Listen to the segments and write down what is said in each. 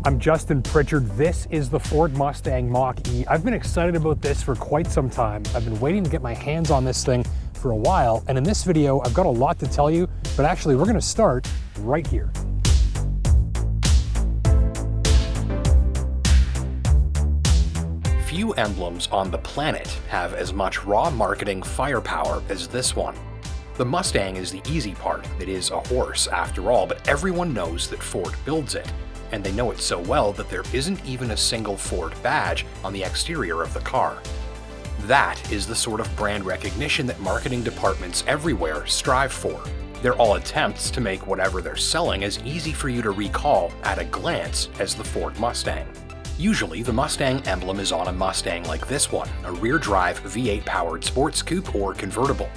I'm Justin Pritchard. This is the Ford Mustang Mach-E. I've been excited about this for quite some time. I've been waiting to get my hands on this thing for a while, and in this video, I've got a lot to tell you, but actually we're gonna start right here. Few emblems on the planet have as much raw marketing firepower as this one. The Mustang is the easy part. It is a horse after all, but everyone knows that Ford builds it. And they know it so well that there isn't even a single Ford badge on the exterior of the car. That is the sort of brand recognition that marketing departments everywhere strive for. They're all attempts to make whatever they're selling as easy for you to recall at a glance as the Ford Mustang. Usually, the Mustang emblem is on a Mustang like this one, a rear-drive V8 powered sports coupe or convertible.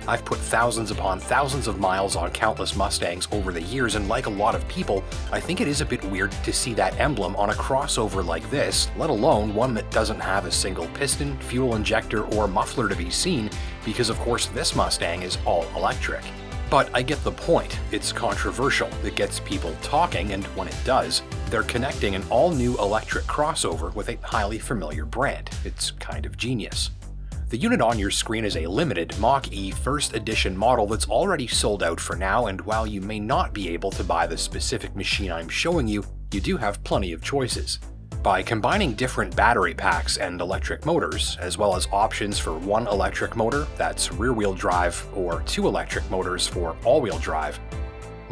I've put thousands upon thousands of miles on countless Mustangs over the years, and like a lot of people, I think it is a bit weird to see that emblem on a crossover like this, let alone one that doesn't have a single piston, fuel injector, or muffler to be seen, because of course this Mustang is all electric. But I get the point. It's controversial. It gets people talking, and when it does, they're connecting an all-new electric crossover with a highly familiar brand. It's kind of genius. The unit on your screen is a limited Mach-E first edition model that's already sold out for now, and while you may not be able to buy the specific machine I'm showing you, you do have plenty of choices. By combining different battery packs and electric motors, as well as options for one electric motor that's rear-wheel drive or two electric motors for all-wheel drive,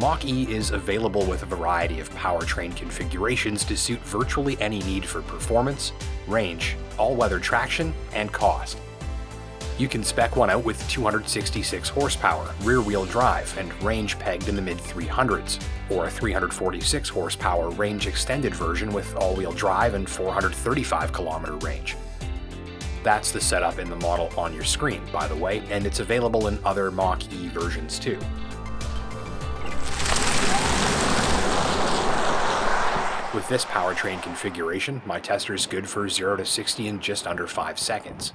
Mach-E is available with a variety of powertrain configurations to suit virtually any need for performance, range, all-weather traction, and cost. You can spec one out with 266 horsepower, rear-wheel drive, and range pegged in the mid-300s, or a 346 horsepower range-extended version with all-wheel drive and 435-kilometer range. That's the setup in the model on your screen, by the way, and it's available in other Mach-E versions too. With this powertrain configuration, my tester's good for 0 to 60 in just under 5 seconds.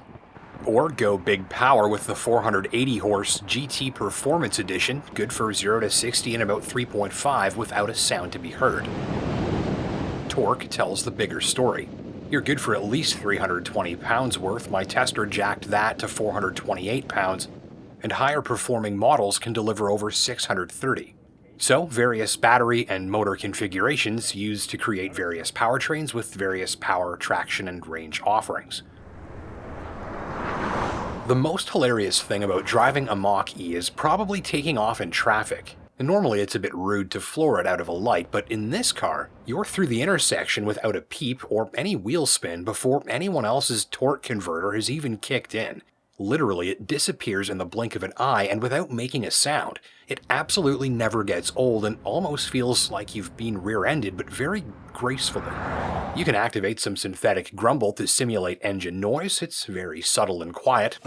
Or go big power with the 480 horse GT Performance Edition, good for 0 to 60 in about 3.5 without a sound to be heard. Torque tells the bigger story. You're good for at least 320 pounds worth. My tester jacked that to 428 pounds, and higher performing models can deliver over 630. So, various battery and motor configurations used to create various powertrains with various power, traction, and range offerings. The most hilarious thing about driving a Mach-E is probably taking off in traffic. And normally it's a bit rude to floor it out of a light, but in this car, you're through the intersection without a peep or any wheel spin before anyone else's torque converter has even kicked in. Literally, it disappears in the blink of an eye and without making a sound. It absolutely never gets old and almost feels like you've been rear-ended, but very gracefully. You can activate some synthetic grumble to simulate engine noise. It's very subtle and quiet.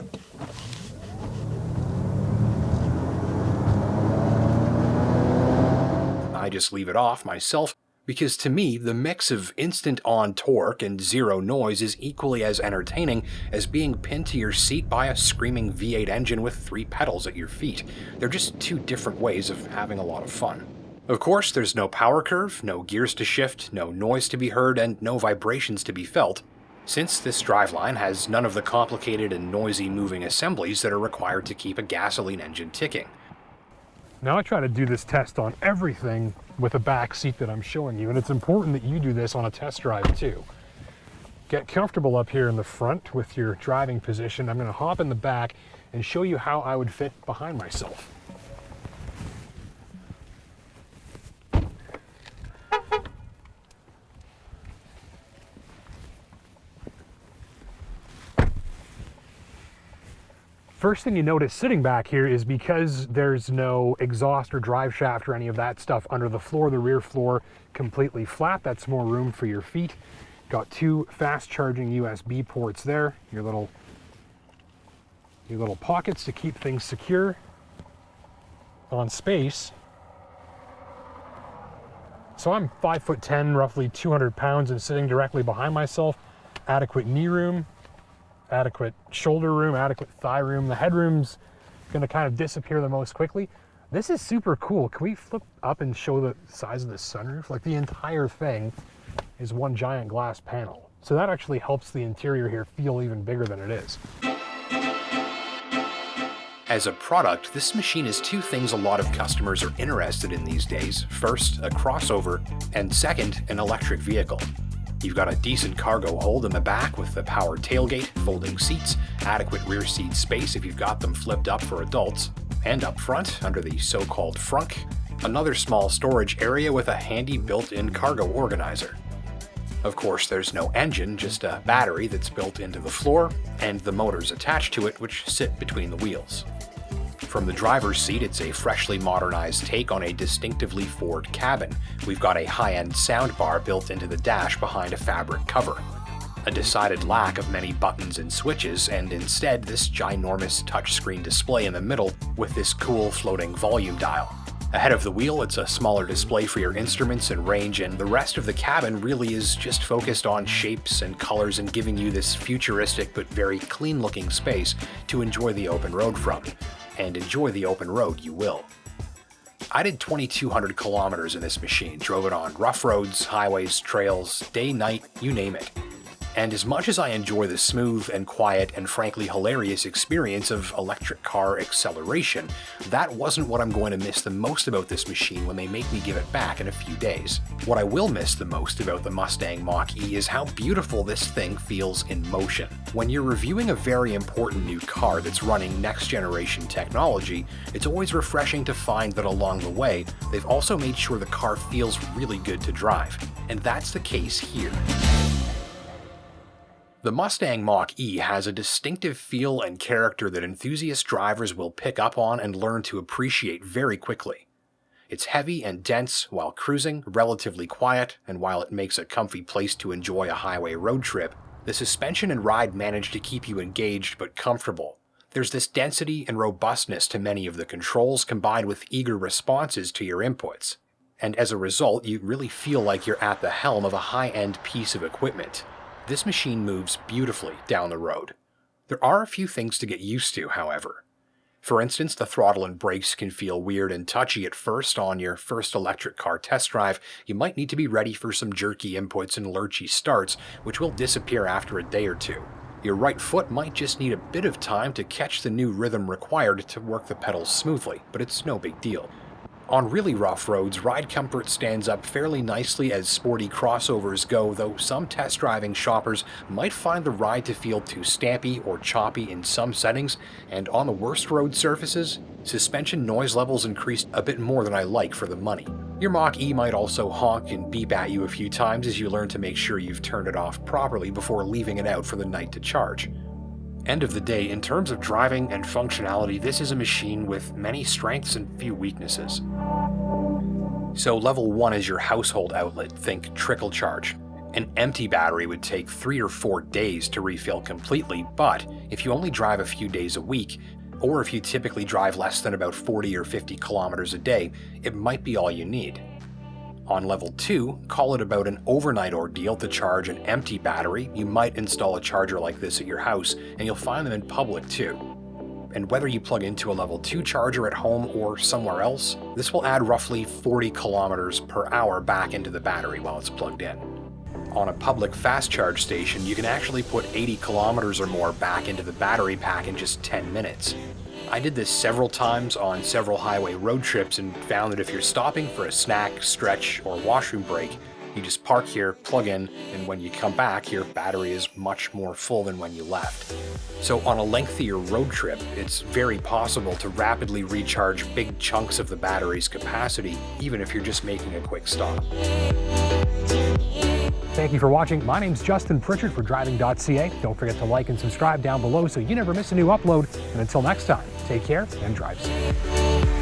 I just leave it off myself, because to me, the mix of instant-on torque and zero noise is equally as entertaining as being pinned to your seat by a screaming V8 engine with 3 pedals at your feet. They're just two different ways of having a lot of fun. Of course, there's no power curve, no gears to shift, no noise to be heard, and no vibrations to be felt, since this driveline has none of the complicated and noisy moving assemblies that are required to keep a gasoline engine ticking. Now I try to do this test on everything with a back seat that I'm showing you, and it's important that you do this on a test drive too. Get comfortable up here in the front with your driving position. I'm going to hop in the back and show you how I would fit behind myself. First thing you notice sitting back here is because there's no exhaust or drive shaft or any of that stuff under the floor, the rear floor completely flat. That's more room for your feet. Got 2 fast charging USB ports there, your little pockets to keep things secure on space. So I'm 5'10", roughly 200 pounds, and sitting directly behind myself. Adequate knee room, adequate shoulder room, adequate thigh room. The headroom's gonna kind of disappear the most quickly. This is super cool. Can we flip up and show the size of the sunroof? Like the entire thing is one giant glass panel. So that actually helps the interior here feel even bigger than it is. As a product, this machine is two things a lot of customers are interested in these days. First, a crossover, and second, an electric vehicle. You've got a decent cargo hold in the back with the power tailgate, folding seats, adequate rear seat space if you've got them flipped up for adults, and up front, under the so-called frunk, another small storage area with a handy built-in cargo organizer. Of course, there's no engine, just a battery that's built into the floor, and the motors attached to it which sit between the wheels. From the driver's seat, it's a freshly modernized take on a distinctively Ford cabin. We've got a high-end soundbar built into the dash behind a fabric cover. A decided lack of many buttons and switches, and instead this ginormous touchscreen display in the middle with this cool floating volume dial. Ahead of the wheel, it's a smaller display for your instruments and range, and the rest of the cabin really is just focused on shapes and colors and giving you this futuristic but very clean-looking space to enjoy the open road from. And enjoy the open road you will. I did 2,200 kilometers in this machine, drove it on rough roads, highways, trails, day, night, you name it. And as much as I enjoy the smooth and quiet and frankly hilarious experience of electric car acceleration, that wasn't what I'm going to miss the most about this machine when they make me give it back in a few days. What I will miss the most about the Mustang Mach-E is how beautiful this thing feels in motion. When you're reviewing a very important new car that's running next generation technology, it's always refreshing to find that along the way, they've also made sure the car feels really good to drive. And that's the case here. The Mustang Mach-E has a distinctive feel and character that enthusiast drivers will pick up on and learn to appreciate very quickly. It's heavy and dense while cruising, relatively quiet, and while it makes a comfy place to enjoy a highway road trip, the suspension and ride manage to keep you engaged but comfortable. There's this density and robustness to many of the controls combined with eager responses to your inputs. And as a result, you really feel like you're at the helm of a high-end piece of equipment. This machine moves beautifully down the road. There are a few things to get used to, however. For instance, the throttle and brakes can feel weird and touchy at first on your first electric car test drive. You might need to be ready for some jerky inputs and lurchy starts, which will disappear after a day or two. Your right foot might just need a bit of time to catch the new rhythm required to work the pedals smoothly, but it's no big deal. On really rough roads, ride comfort stands up fairly nicely as sporty crossovers go, though some test driving shoppers might find the ride to feel too stampy or choppy in some settings, and on the worst road surfaces, suspension noise levels increased a bit more than I like for the money. Your Mach-E might also honk and beep at you a few times as you learn to make sure you've turned it off properly before leaving it out for the night to charge. End of the day, in terms of driving and functionality, this is a machine with many strengths and few weaknesses. So level 1 is your household outlet, think trickle charge. An empty battery would take 3 or 4 days to refill completely, but if you only drive a few days a week, or if you typically drive less than about 40 or 50 kilometers a day, it might be all you need. On level 2, call it about an overnight ordeal to charge an empty battery. You might install a charger like this at your house, and you'll find them in public too. And whether you plug into a level 2 charger at home or somewhere else, this will add roughly 40 kilometers per hour back into the battery while it's plugged in. On a public fast charge station, you can actually put 80 kilometers or more back into the battery pack in just 10 minutes. I did this several times on several highway road trips and found that if you're stopping for a snack, stretch, or washroom break, you just park here, plug in, and when you come back, your battery is much more full than when you left. So on a lengthier road trip, it's very possible to rapidly recharge big chunks of the battery's capacity, even if you're just making a quick stop. Thank you for watching. My name's Justin Pritchard for Driving.ca. Don't forget to like and subscribe down below so you never miss a new upload. And until next time, take care and drive safe.